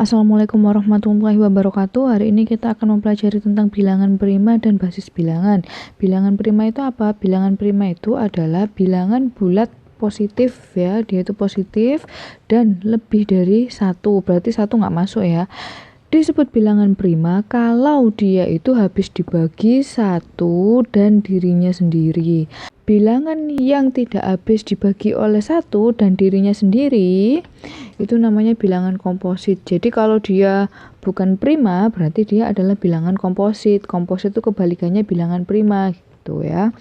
Assalamualaikum warahmatullahi wabarakatuh. Hari ini kita akan mempelajari tentang bilangan prima dan basis bilangan. Bilangan prima itu apa? Bilangan prima itu adalah bilangan bulat positif ya, dia itu positif dan lebih dari satu, berarti satu nggak masuk ya. Disebut bilangan prima kalau dia itu habis dibagi satu dan dirinya sendiri. Bilangan yang tidak habis dibagi oleh satu dan dirinya sendiri itu namanya bilangan komposit. Jadi kalau dia bukan prima berarti dia adalah bilangan komposit. Komposit itu kebalikannya bilangan prima gitu ya.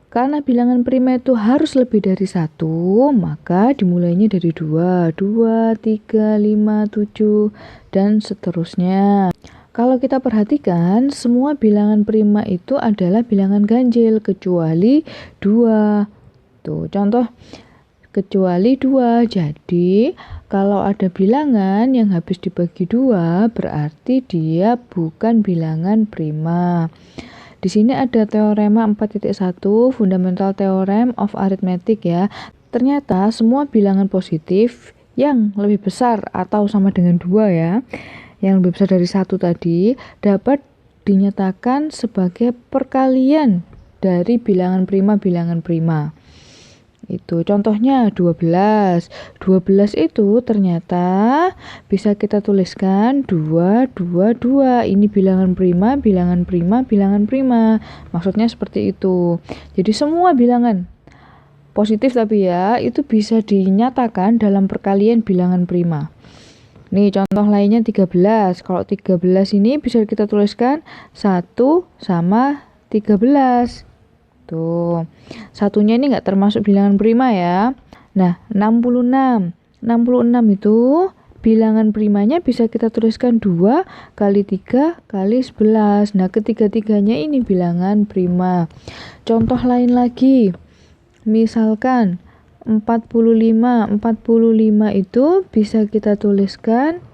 Karena bilangan prima itu harus lebih dari satu, maka dimulainya dari 2, 2, 3, 5, 7, dan seterusnya. Kalau kita perhatikan, semua bilangan prima itu adalah bilangan ganjil, kecuali 2. Tuh, contoh, kecuali 2. Jadi, kalau ada bilangan yang habis dibagi 2, berarti dia bukan bilangan prima. Di sini ada teorema 4.1, Fundamental Theorem of Arithmetic ya. Ternyata semua bilangan positif yang lebih besar atau sama dengan 2 ya, yang lebih besar dari 1 tadi, dapat dinyatakan sebagai perkalian dari bilangan prima. Itu contohnya 12. 12 itu ternyata bisa kita tuliskan 2, 2, 2. Ini bilangan prima. Maksudnya seperti itu. Jadi semua bilangan positif tapi ya, itu bisa dinyatakan dalam perkalian bilangan prima. Nih contoh lainnya 13. Kalau 13 ini bisa kita tuliskan 1 sama 13. Tuh, satunya ini nggak termasuk bilangan prima ya. Nah, 66. 66 itu bilangan primanya bisa kita tuliskan 2 kali 3 kali 11. Nah, ketiga-tiganya ini bilangan prima. Contoh lain lagi, misalkan 45. 45 itu bisa kita tuliskan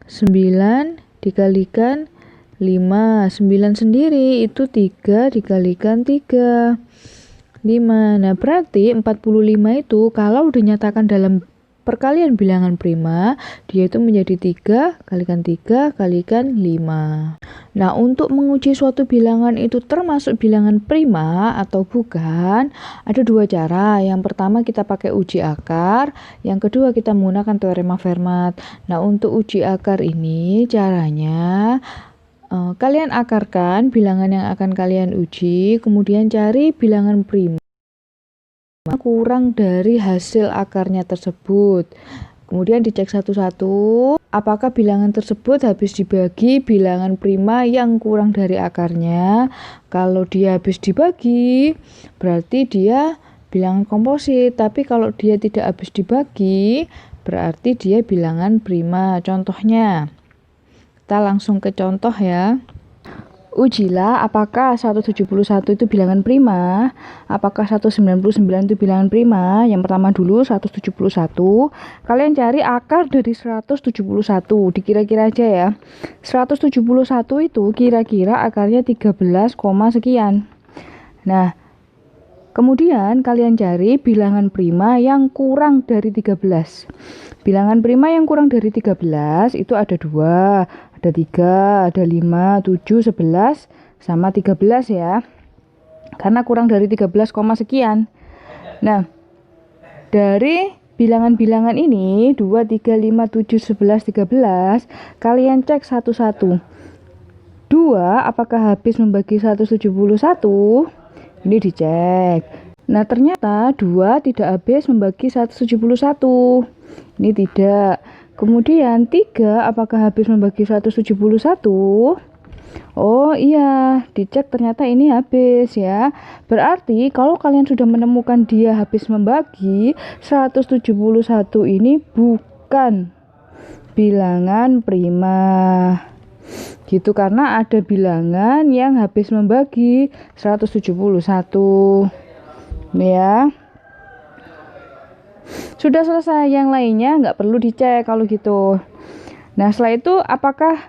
9 dikalikan 5. 9 sendiri itu 3 dikalikan 3. 5. Nah, berarti 45 itu kalau dinyatakan dalam perkalian bilangan prima, dia itu menjadi 3 kalikan 3 kalikan 5. Nah, untuk menguji suatu bilangan itu termasuk bilangan prima atau bukan, ada dua cara. Yang pertama kita pakai uji akar, yang kedua kita menggunakan teorema Fermat. Nah, untuk uji akar ini caranya kalian akarkan bilangan yang akan kalian uji, kemudian cari bilangan prima kurang dari hasil akarnya tersebut. Kemudian dicek satu-satu, apakah bilangan tersebut habis dibagi bilangan prima yang kurang dari akarnya. Kalau dia habis dibagi, berarti dia bilangan komposit. Tapi kalau dia tidak habis dibagi, berarti dia bilangan prima. Contohnya, kita langsung ke contoh ya. Ujilah apakah 171 itu bilangan prima, apakah 199 itu bilangan prima. Yang pertama dulu 171. Kalian cari akar dari 171, dikira-kira aja ya. 171 itu kira-kira akarnya 13, sekian. Nah, kemudian kalian cari bilangan prima yang kurang dari 13. Bilangan prima yang kurang dari 13 itu ada 2, ada 3, ada 5, 7, 11, sama 13 ya. Karena kurang dari 13, sekian. Nah, dari bilangan-bilangan ini 2, 3, 5, 7, 11, 13, kalian cek satu-satu. 2 apakah habis membagi 171? Ini dicek. Nah, ternyata 2 tidak habis membagi 171. Ini tidak. Kemudian 3 apakah habis membagi 171? Oh iya, dicek ternyata ini habis ya. Berarti kalau kalian sudah menemukan dia habis membagi 171 ini bukan bilangan prima. Gitu, karena ada bilangan yang habis membagi 171. Ya. Sudah selesai, yang lainnya nggak perlu dicek kalau gitu. Nah, setelah itu apakah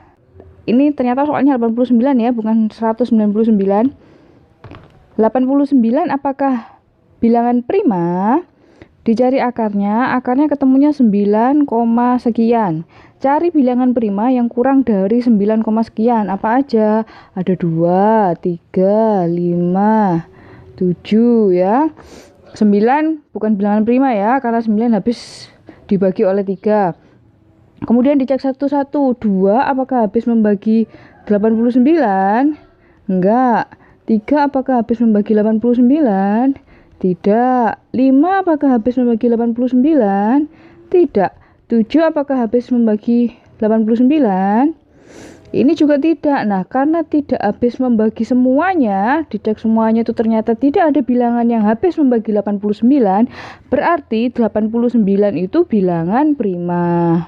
ini ternyata soalnya 89 ya, bukan 199. 89 apakah bilangan prima? Dicari akarnya ketemunya 9, sekian. Cari bilangan prima yang kurang dari 9, sekian. Apa aja? Ada 2, 3, 5, 7 ya. 9 bukan bilangan prima ya, karena 9 habis dibagi oleh 3. Kemudian dicek satu-satu. 2 apakah habis membagi 89? Enggak. 3 apakah habis membagi 89? Tidak. 5 apakah habis membagi 89? Tidak. 7 apakah habis membagi 89? Ini juga tidak. Nah, karena tidak habis membagi semuanya, dicek semuanya itu ternyata tidak ada bilangan yang habis membagi 89, berarti 89 itu bilangan prima.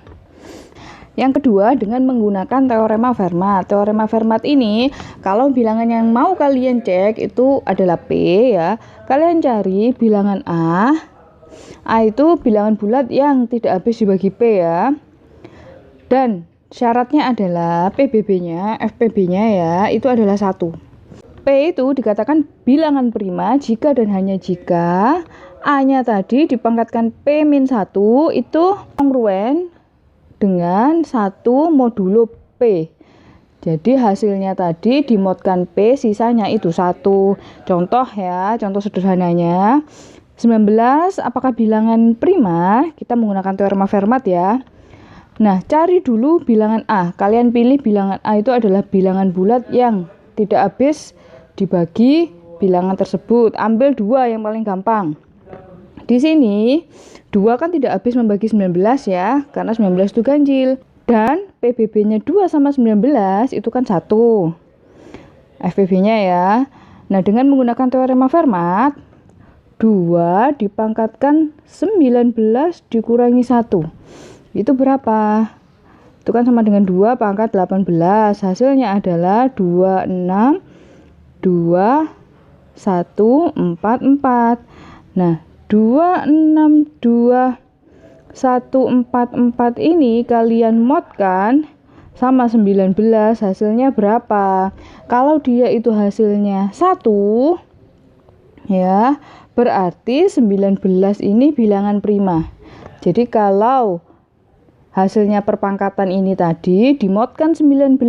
Yang kedua, dengan menggunakan teorema Fermat. Teorema Fermat ini, kalau bilangan yang mau kalian cek itu adalah P ya. Kalian cari bilangan A. A itu bilangan bulat yang tidak habis dibagi P ya. Dan syaratnya adalah PBB-nya, FPB-nya ya, itu adalah 1. P itu dikatakan bilangan prima jika dan hanya jika A-nya tadi dipangkatkan P-1 itu kongruen dengan 1 modulo P. Jadi hasilnya tadi dimodkan P, sisanya itu 1. Contoh ya, contoh sederhananya. 19 apakah bilangan prima? Kita menggunakan teorema Fermat ya. Nah, cari dulu bilangan A. Kalian pilih bilangan A itu adalah bilangan bulat yang tidak habis dibagi bilangan tersebut. Ambil 2 yang paling gampang. Di sini 2 kan tidak habis membagi 19 ya, karena 19 itu ganjil. Dan PBB-nya 2 sama 19 itu kan 1. FPB-nya ya. Nah, dengan menggunakan teorema Fermat, 2 dipangkatkan 19 dikurangi 1. Itu berapa? Itu kan sama dengan 2 pangkat 18. Hasilnya adalah 26, 2, 1, 4, 4. Nah, 2, 6, 2, 1, 4, 4 ini kalian modkan sama 19, hasilnya berapa? Kalau dia itu hasilnya 1 ya, berarti 19 ini bilangan prima. Jadi kalau hasilnya perpangkatan ini tadi dimodkan 19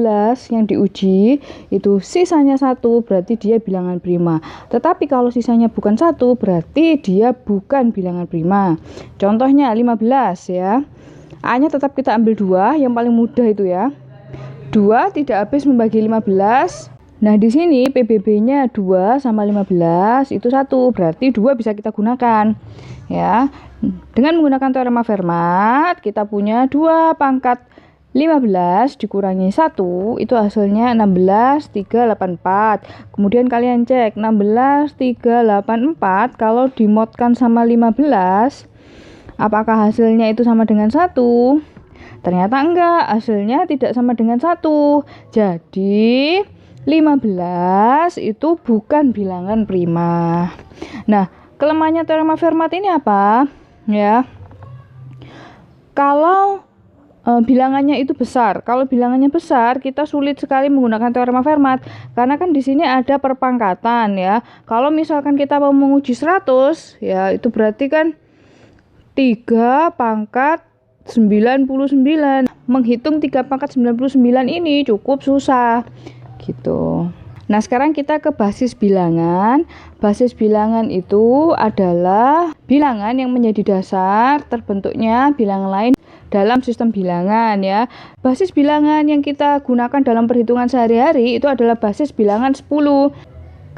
yang diuji itu sisanya 1, berarti dia bilangan prima. Tetapi kalau sisanya bukan 1, berarti dia bukan bilangan prima. Contohnya 15 ya. A-nya tetap kita ambil 2, yang paling mudah itu ya. 2 tidak habis membagi 15. Nah, di sini PBB-nya 2 sama 15 itu 1, berarti 2 bisa kita gunakan. Ya. Dengan menggunakan teorema Fermat, kita punya 2 pangkat 15 dikurangi 1, itu hasilnya 16, 384. Kemudian kalian cek 16, 384 kalau dimodkan sama 15, apakah hasilnya itu sama dengan 1? Ternyata enggak, hasilnya tidak sama dengan 1. Jadi 15 itu bukan bilangan prima. Nah, kelemahannya teorema Fermat ini apa? Ya, kalau bilangannya itu besar. Kalau bilangannya besar, kita sulit sekali menggunakan teorema Fermat karena kan di sini ada perpangkatan ya. Kalau misalkan kita mau menguji 100, ya itu berarti kan 3 pangkat 99. Menghitung 3 pangkat 99 ini cukup susah gitu. Nah, sekarang kita ke basis bilangan. Basis bilangan itu adalah bilangan yang menjadi dasar terbentuknya bilangan lain dalam sistem bilangan ya. Basis bilangan yang kita gunakan dalam perhitungan sehari-hari itu adalah basis bilangan 10.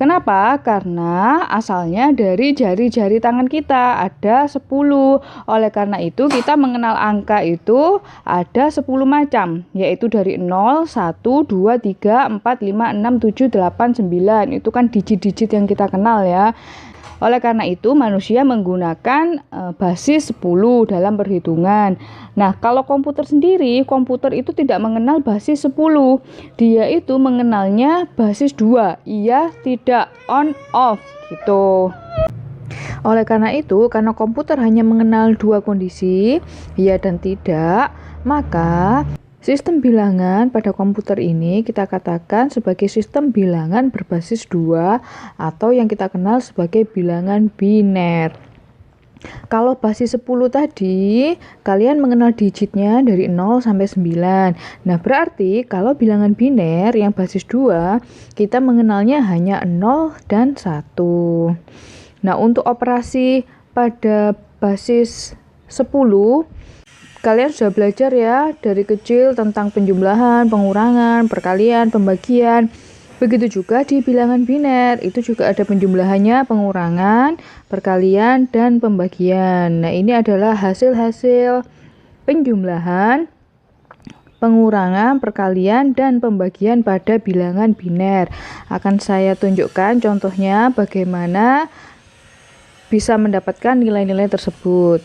Kenapa? Karena asalnya dari jari-jari tangan kita ada 10. Oleh karena itu kita mengenal angka itu ada 10 macam, yaitu dari 0, 1, 2, 3, 4, 5, 6, 7, 8, 9. Itu kan digit-digit yang kita kenal ya. Oleh karena itu manusia menggunakan basis 10 dalam perhitungan. Nah, kalau komputer sendiri, komputer itu tidak mengenal basis 10. Dia itu mengenalnya basis 2. Iya, tidak, on, off gitu. Oleh karena itu, karena komputer hanya mengenal 2 kondisi, iya dan tidak, maka sistem bilangan pada komputer ini kita katakan sebagai sistem bilangan berbasis 2 atau yang kita kenal sebagai bilangan biner. Kalau basis 10 tadi, kalian mengenal digitnya dari 0 sampai 9. Nah, berarti kalau bilangan biner yang basis 2, kita mengenalnya hanya 0 dan 1. Nah, untuk operasi pada basis 10, kalian sudah belajar ya dari kecil tentang penjumlahan, pengurangan, perkalian, pembagian. Begitu juga di bilangan biner, itu juga ada penjumlahannya, pengurangan, perkalian, dan pembagian. Nah, ini adalah hasil-hasil penjumlahan, pengurangan, perkalian, dan pembagian pada bilangan biner. Akan saya tunjukkan contohnya bagaimana bisa mendapatkan nilai-nilai tersebut.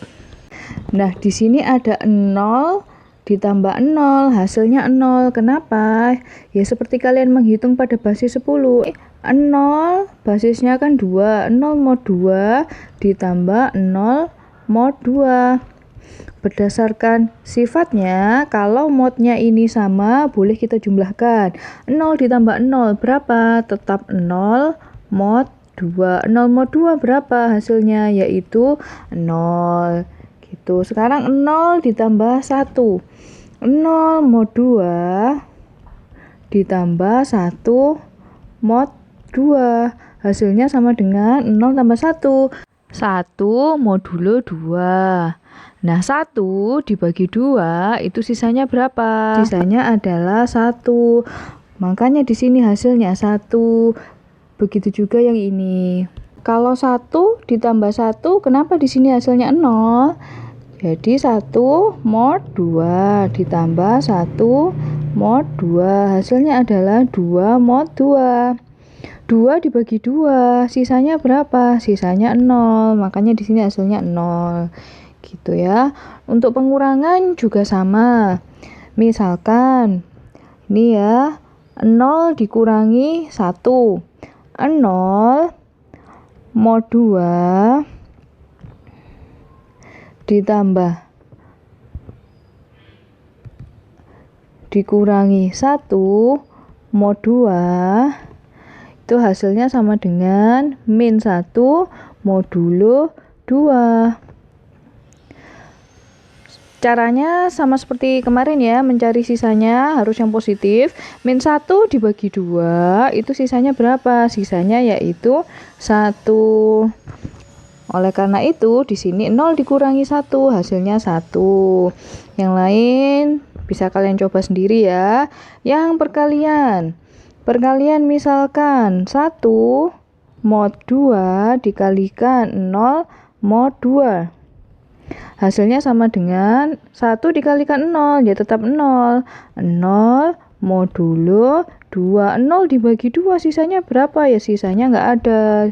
Nah, di sini ada 0 ditambah 0, hasilnya 0. Kenapa? Ya seperti kalian menghitung pada basis 10. 0 basisnya kan 2. 0 mod 2 ditambah 0 mod 2. Berdasarkan sifatnya, kalau modnya ini sama, boleh kita jumlahkan. 0 ditambah 0 berapa? Tetap 0 mod 2. 0 mod 2 berapa hasilnya? Yaitu 0. Gitu. Sekarang 0 ditambah 1. 0 mod 2 ditambah 1 mod 2. Hasilnya sama dengan 0 tambah 1. 1 modulo 2. Nah, 1 dibagi 2 itu sisanya berapa? Sisanya adalah 1. Makanya di sini hasilnya 1. Begitu juga yang ini. Kalau 1 ditambah 1, kenapa di sini hasilnya 0? Jadi 1 mod 2 ditambah 1 mod 2. Hasilnya adalah 2 mod 2. 2 dibagi 2, sisanya berapa? Sisanya 0. Makanya di sini hasilnya 0. Gitu ya. Untuk pengurangan juga sama. Misalkan ini ya, 0 dikurangi 1. 0 mod 2 ditambah dikurangi 1 mod 2, itu hasilnya sama dengan min 1 modulo 2. Caranya sama seperti kemarin ya, mencari sisanya harus yang positif. Min 1 dibagi 2, itu sisanya berapa? Sisanya yaitu 1. Oleh karena itu, di sini 0 dikurangi 1, hasilnya 1. Yang lain bisa kalian coba sendiri ya. Yang perkalian. Perkalian misalkan 1 mod 2 dikalikan 0 mod 2. Hasilnya sama dengan 1 dikalikan 0, ya tetap 0. 0 modulo 2. 0 dibagi 2, sisanya berapa? Ya sisanya nggak ada.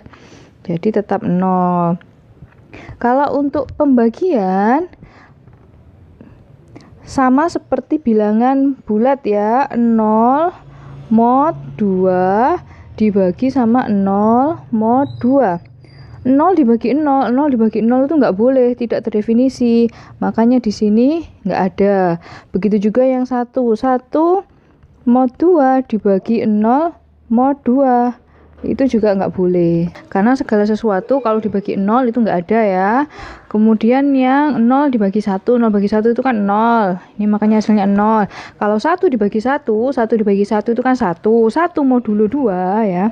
Jadi tetap 0. Kalau untuk pembagian, sama seperti bilangan bulat ya. 0 mod 2 dibagi sama 0 mod 2. 0 dibagi 0, 0 dibagi 0 itu nggak boleh, tidak terdefinisi. Makanya di sini nggak ada. Begitu juga yang 1 mod 2 dibagi 0 mod 2. Itu juga nggak boleh. Karena segala sesuatu kalau dibagi 0 itu nggak ada ya. Kemudian yang 0 dibagi 1, 0 bagi 1 itu kan 0. Ini makanya hasilnya 0. Kalau 1 dibagi 1, 1 dibagi 1 itu kan 1. 1 modulo 2 ya.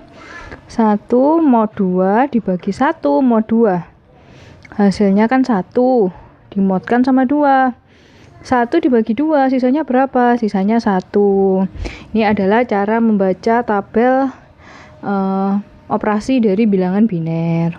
1 mod 2 dibagi 1 mod 2. Hasilnya kan 1. Dimodkan sama 2. 1 dibagi 2, sisanya berapa? Sisanya 1. Ini adalah cara membaca tabel operasi dari bilangan biner.